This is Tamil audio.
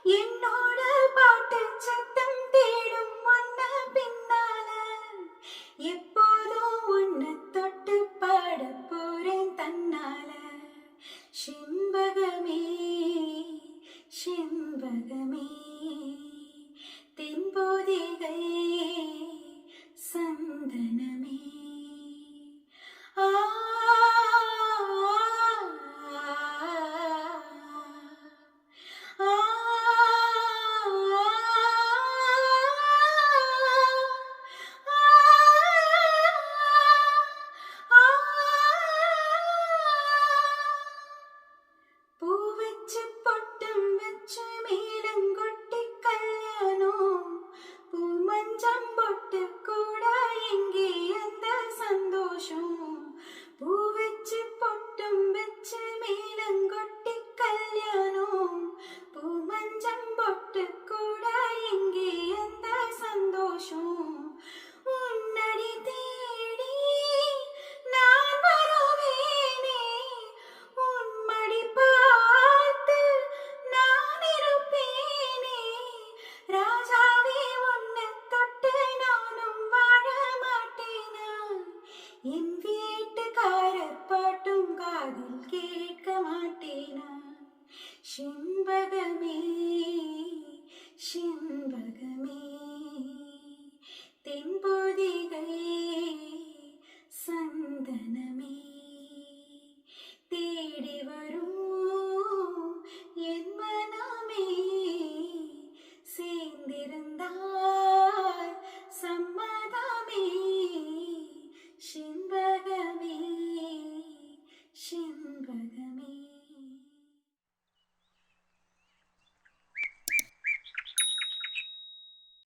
என்னோட பாட்டு சத்தம் தேடும் ஒன்ன பின்னால எப்போதும் உன்னை தொட்டு பாட போறேன் தன்னால. செண்பகமே செண்பகமே தென்போதிகை சந்தனமே. ஆ ஆ பூ வச்சு பொட்டும் வச்சு மேலங்கொட்டி கல்யாணம் பூ மஞ்சம் பொட்டு கூட எங்கே அந்த சந்தோஷம். பூ வச்சு பொட்டும் வச்சு மேலங்கொட்டி கல்யாணம் பூ மஞ்சம் பொட்டு கூட எங்கே அந்த சந்தோஷம். உன்னடி தேடி நான் வருவேனே உன்மடி பார்த்து நான் இருப்பேனே. ராஜாவே உன்னை தொட்டு நானும் வாழ மாட்டேனா. என் வீட்டுக்காரர் பாட்டும் காதில் கேட்க மாட்டேனா. செண்பகமே